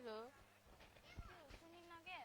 Hello सुनिन्न के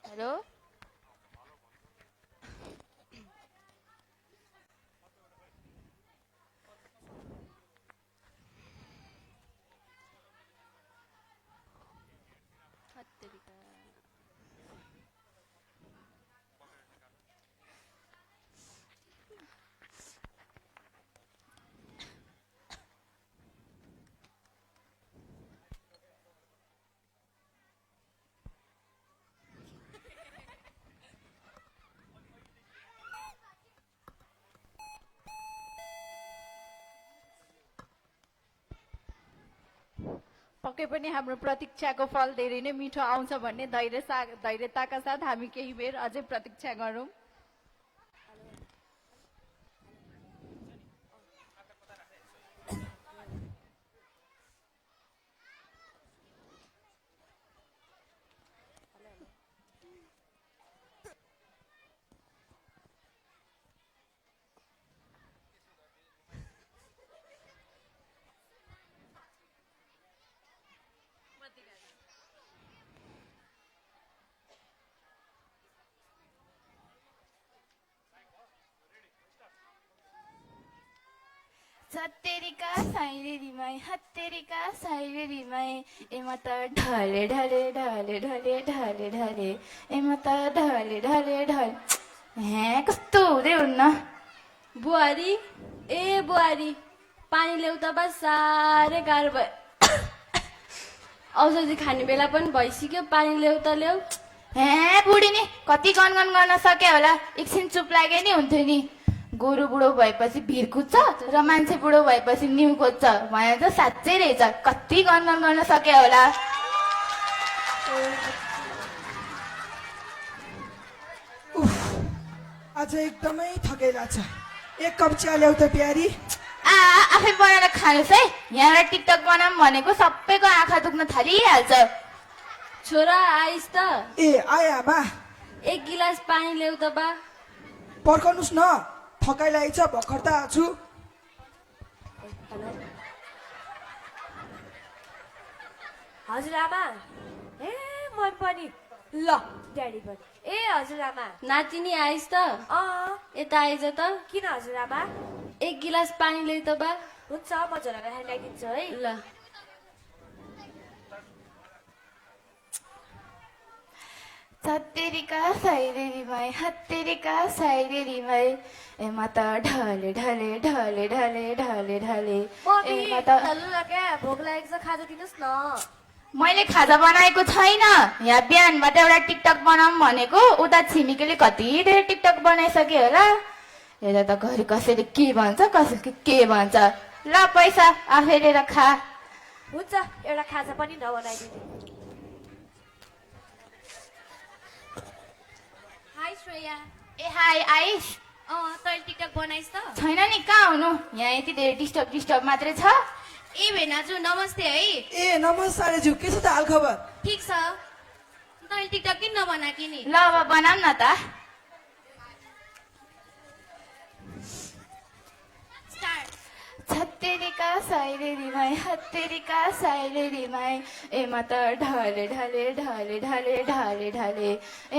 hello पक्कै पनि हाम्रो प्रतीक्षाको फल धेरै नै मिठो आउँछ भन्ने धैर्यताका साथ हामी केही बेर अझै प्रतीक्षा गरौँ। सत्तेरीका साइरेरीमै हत्तेरीका साइरेरीमै एमा त ढले ढले ढले ढले ढले ढले एमा त ढले ढले ढले हे कस्तो हुँदै हुन्न बुहारी ए बुहारी पानी ल्याउ त बा साह्रै गाह्रो भयो औषधि खाने बेला पनि भइसक्यो पानी ल्याउ त ल्याउ हे बुढी नि कति गनगन गर्न सक्यो होला एकछिन चुप लागे नि हुन्थ्यो नि गोरु बुढो भएपछि भिर कुद्छ र मान्छे बुढो भएपछि निउ खोज्छ भने त साँच्चै रहेछ कति गनगन गर्न सक्यो होला आज एकदमै थकेला छ एक कप चिया ल्याउ त प्यारी आफै बनाएर खानुहोस् है यहाँबाट टिकटक बनाऊँ भनेको सबैको आँखा दुख्न थालिहाल्छ छोरा आइस त ए आए आमा एक गिलास पानी ल्याउ त बा पर्खनुस् न थकाइ लागेछ भर्खर त आछु हजुर आमा ए म पनि ल ड्याडी पनि ए हजुर आमा नातिनी आइस त यता आइज त किन हजुर आमा एक गिलास पानी ल्याउ त बा हुन्छ म झोला राखेर ल्याइदिन्छु है ल सत्तेरीका साइरेरीमै हत्तेरीका साइरेरीमै एमा त ढले ढले ढले ढले ढले ढले एमा त क्या भोक लागेको छ खाजा दिनुहोस् न मैले खाजा बनाएको छैन यहाँ बिहानबाट एउटा टिकटक बनाऊँ भनेको उता छिमेकीले कति धेरै टिकटक बनाइसक्यो होला यता त घरि कसैले के भन्छ कसैले के भन्छ ल पैसा आफै लिएर खा हुन्छ एउटा खाजा पनि नबनाइदिनु हाई श्रेया ए हाई आइस तैँले टिकटक बनाइस् त छैन नि कहाँ हुनु यहाँ यति धेरै डिस्टर्ब मात्रै छ ए भेनाजु नमस्ते है ए नमस्कार दाजु के छ त हाल खबर ठिक छ तैँले टिकटक किन नबनाकी नि ल अब बनाऊँ न त छत्तेरीका साइरेरीमै हत्तेरीका साइरेरीमै एमा त ढले ढले ढले ढले ढले ढले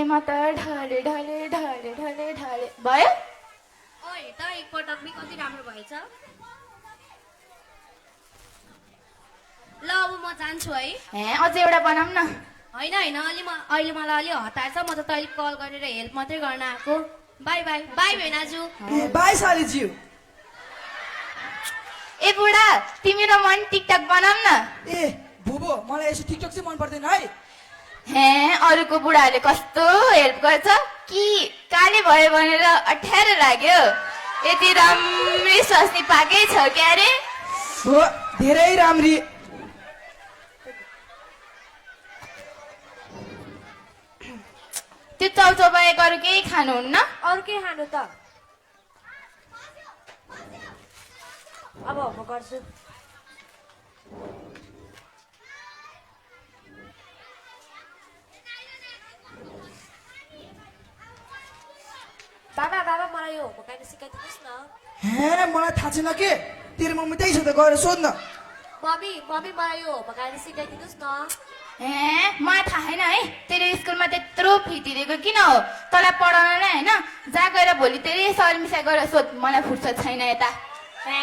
एमा त ढले ढले ढले ढले ढले भयो ओइ त एकपटक नि कति राम्रो भएछ ल अब म जान्छु है हे अझै एउटा बनाऊँ न होइन अहिले मलाई अलि हतार छ म त तैँले कल गरेर हेल्प मात्रै गर्न आएको बाई बाई बाई भेनाजु ए बाई सालीज्यू ए बुढा तिमी र मन टिकटक बनाऊ न ए भुबो मलाई यसो टिकटक चाहिँ मन पर्दैन है हे अरूको बुढाहरूले कस्तो हेल्प गर्छ कि काले भयो भनेर 18 लाग्यो यति राम्री स्वास्नी पाकै छ क्यारे हो धेरै राम्री त्यो चाउचाउ बाहेक अरू केही खानुहुन्न अरू के खानु त अब म गर्छु बाबा बाबा मलाई यो पकाउन सिकाइदिनुहोस् न हे मलाई थाहा छैन के तेरो मम्मी त्यही छ त गएर सोध्न मम्मी मम्मी मलाई यो पकाउन सिकाइदिनुहोस् न ए मलाई थाहा छैन है तेरो स्कुलमा त्यत्रो फी तिरेको किन हो तँलाई पढाउन नै होइन जहाँ गएर भोलि तेरै शर्मिसा गएर सोध मलाई फुर्सद छैन यता ए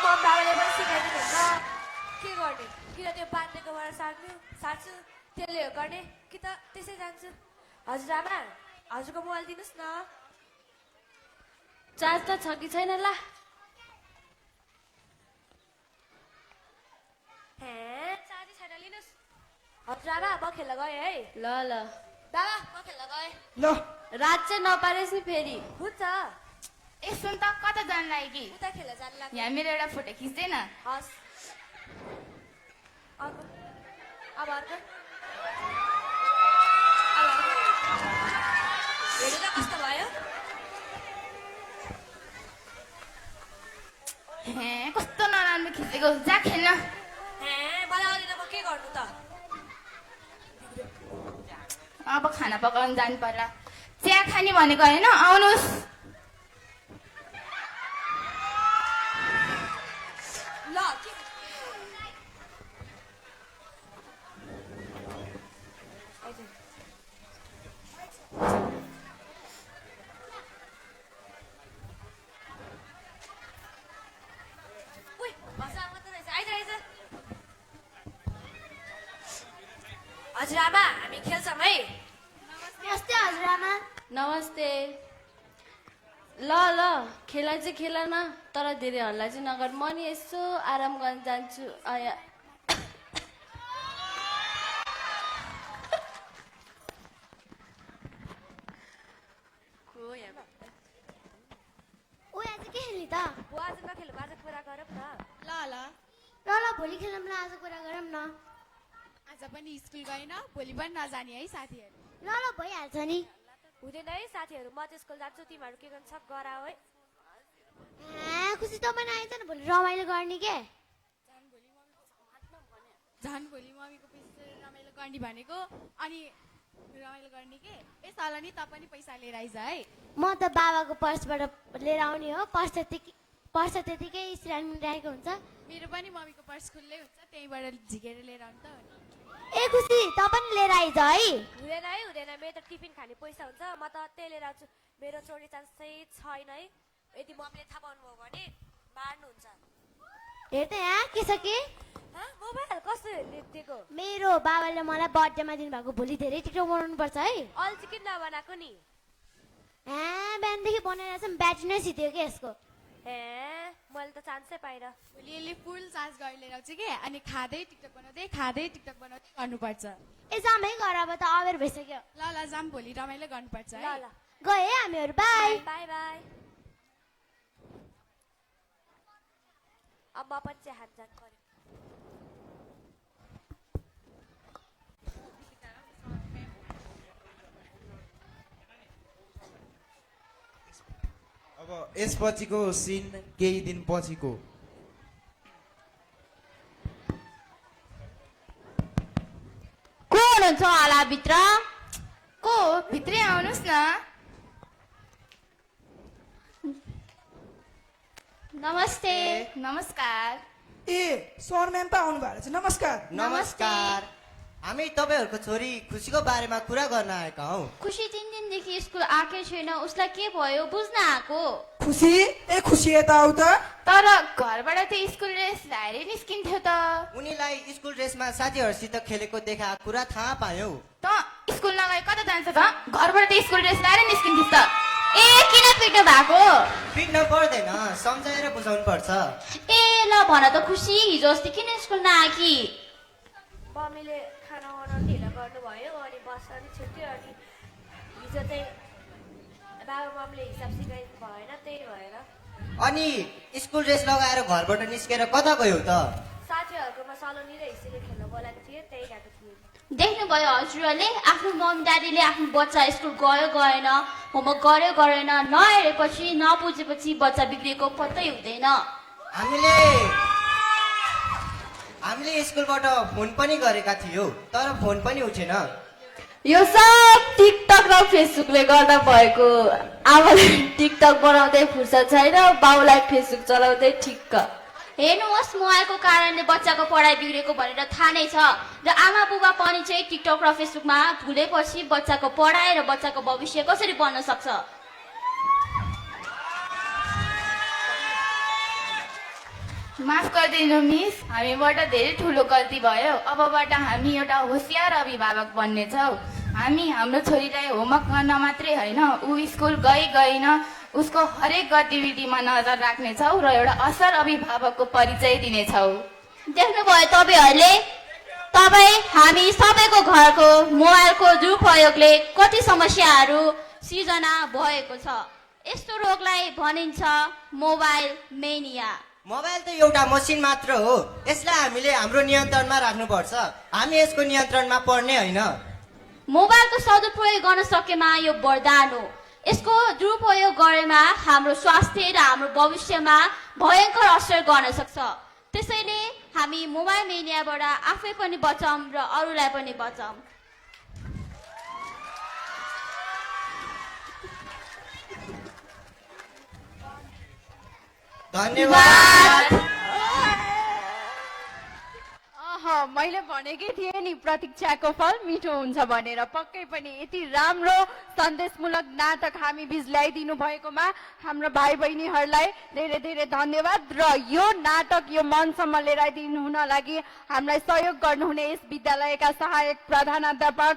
म बाबाले पनि सिकाइदिनुहुन्छ के गर्ने किन त्यो पानीकोबाट सार्छु त्यसले हो गर्ने कि त त्यसै जान्छु हजुर आमा हजुरको मोबाइल दिनुहोस् न चार्ज त छ कि छैन ला हे चार्ज छैन लिनुहोस् हजुर आमा म खेल्न गएँ है ल ल बाबा म खेल्न गएँ ल रात चाहिँ नपारेस् नि फेरि हुन्छ ए सुन त कता जान लाग्यो कि उता खेल्न जानु लाग्यो यहाँ मेरो एउटा फोटो खिच्दैन हस् अर्को अब अर्को हेर्नु त कस्तो भयो हे कस्तो नराम्रो खिचेको जा खेल्न हे मलाई आउँदैन म के गर्नु त अब खाना पकाउनु जानु पर्ला चिया खाने भनेको होइन आउनुहोस् ल के उइ भसा मात्र रहेछ आइज हजुर आमा हामी खेल्छौँ है नमस्ते हजुरआमा नमस्ते ल ल खेला चाहिँ खेल न तर धेरै हल्ला चाहिँ नगर म नि यसो आराम गर्न जान्छु आया ओ आज के खेल्ने त बुवा आज नखेलौँ आज कुरा गरौँ न ल ल ल ल भोलि खेलौँ न आज कुरा गरौँ न आज पनि स्कुल गएन भोलि पनि नजाने है साथीहरू ल ल भइहाल्छ नि हुँदैन है साथीहरू म चाहिँ स्कुल जान्छु तिमीहरू के गर्छ गराऊ है खुसी त पनि आइन्छ नि भोलि रमाइलो गर्ने के झन् भोलि मम्मीको पैसा रमाइलो गर्ने भनेको अनि रमाइलो गर्ने के यसपालि नि त पनि पैसा लिएर आइज है म त बाबाको पर्सबाट लिएर आउने हो पर्स त्यतिकै स्ट्यान्ड राखेको हुन्छ मेरो पनि मम्मीको पर्स खुल्लै हुन्छ त्यहीँबाट झिकेर लिएर आउनु त ए खुसी त पनि लिएर आइज है हुँदैन है हुँदैन मेरो त टिफिन खाने पैसा हुन्छ म त त्यही लिएर आउँछु मेरो चोरी चान्स चाहिँ छैन है यदि मम्मीले थाहा पाउनुभयो भने मार्नुहुन्छ हेर त यहाँ के छ के मोबाइल कस्तो दिएको मेरो बाबाले मलाई बर्थडेमा दिनुभएको भोलि धेरै टिकटक बनाउनु पर्छ है अहिले चाहिँ किन नबनाएको नि बिहानदेखि बनाइरहेको छ ब्याट्री नै सिध्यो कि यसको ए मैले त चान्सै पाइनँ भोलि यसले फुल चार्ज गरेर लिएर आउँछ कि अनि खाँदै टिकटक बनाउँदै गर्नुपर्छ ए जाम है घर अब त अबेर भइसक्यो ल ल जाम भोलि रमाइलो गर्नुपर्छ ल है ल गए है हामीहरू बाई बाई बाई अब म पनि चाहिँ हात जान पर्यो अब यसपछिको सिन केही दिन पछिको को हुनुहुन्छ होला भित्र को भित्रै आउनुहोस् न नमस्ते नमस्कार ए सर म्याम पो आउनु भएको छ नमस्कार नमस्कार हामी तपाईँहरूको छोरी खुसीको बारेमा कुरा गर्न आएका हौ खुसी 3 दिनदेखि स्कुल आएकै छैन उसलाई के भयो बुझ्न आएको खुसी ए खुसी यता आऊ त तर घरबाट त स्कुल ड्रेस लाएर निस्किन्थ्यो त उनीलाई स्कुल ड्रेसमा साथीहरूसित खेलेको देखा कुरा थाहा पायौ त स्कुल नगए कता जान्छ त घरबाट त स्कुल ड्रेस लाएर निस्किन्थिस् त ए किन पिट्नु भएको पिट्न पर्दैन सम्झाएर बुझाउनु पर्छ ए ल भन त खुसी हिजो अस्ति किन स्कुल नआकी मम्मीले खाना बनाउनु ढिलो गर्नुभयो अनि बस्न नि छुट्यो अनि हिजो चाहिँ बाबा मम्मीले हिसाब सिकाइदिनु भएन त्यही भएर अनि स्कुल ड्रेस लगाएर घरबाट निस्केर कता गयो त साथीहरूकोमा सलोनी र हिसीले खेल्न बोलाएको थिएँ त्यही गएको थिएँ देख्नुभयो हजुरहरूले आफ्नो मम्मी ड्याडीले आफ्नो बच्चा स्कुल गयो गएन होमवर्क गर्यो गरेन नहेरेपछि नबुझेपछि बच्चा बिग्रिएको पत्तै हुँदैन हामीले स्कुलबाट फोन पनि गरेका थियौ तर फोन पनि उठेन यो सब टिकटक र फेसबुकले गर्दा भएको आमाले टिकटक बनाउँदै फुर्सद छैन बाउलाई फेसबुक चलाउँदै ठिक्क हेर्नुहोस् मोबाइलको कारणले बच्चाको पढाइ बिग्रेको भनेर थाहा नै छ र आमा बुबा पनि चाहिँ टिकटक र फेसबुकमा भुलेपछि बच्चाको पढाइ र बच्चाको भविष्य कसरी बन्न सक्छ माफ गरिदिनु मिस हामीबाट धेरै ठुलो गल्ती भयो अबबाट हामी एउटा होसियार अभिभावक बन्नेछौँ हामी हाम्रो छोरीलाई होमवर्क गर्न मात्रै होइन ऊ स्कुल गएन उसको हरेक गतिविधिमा नजर राख्नेछौँ र एउटा असल अभिभावकको परिचय दिनेछौँ देख्नुभयो तपाईँ हामी सबैको घरको मोबाइलको दुरुपयोगले कति समस्याहरू सिर्जना भएको छ यस्तो रोगलाई भनिन्छ मोबाइल मेनिया मोबाइल त एउटा मसिन मात्र हो यसलाई हामीले हाम्रो नियन्त्रणमा राख्नुपर्छ हामी यसको नियन्त्रणमा पर्ने होइन मोबाइलको सदुपयोग गर्न सकेमा यो वरदान हो यसको दुरुपयोग गरेमा हाम्रो स्वास्थ्य र हाम्रो भविष्यमा भयङ्कर असर गर्न सक्छ त्यसैले हामी मोबाइल मेनियाबाट आफै पनि बचौँ र अरूलाई पनि बचाऊँ धन्यवाद मैले भनेकै थिएँ नि प्रतीक्षाको फल मिठो हुन्छ भनेर पक्कै पनि यति राम्रो सन्देशमूलक नाटक हामी बीच ल्याइदिनु भएकोमा हाम्रो भाइ बहिनीहरूलाई धेरै धेरै धन्यवाद र यो नाटक यो मञ्चसम्म लिएर आइदिनु हुन लागि हामीलाई सहयोग गर्नुहुने यस विद्यालयका सहायक प्रधानाध्यापक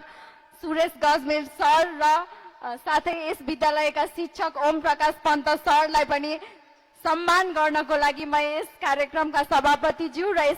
सुरेश गजमेर सर र साथै यस विद्यालयका शिक्षक ओम प्रकाश पन्त सरलाई पनि सम्मान गर्नको लागि म यस कार्यक्रमका सभापतिज्यू र यस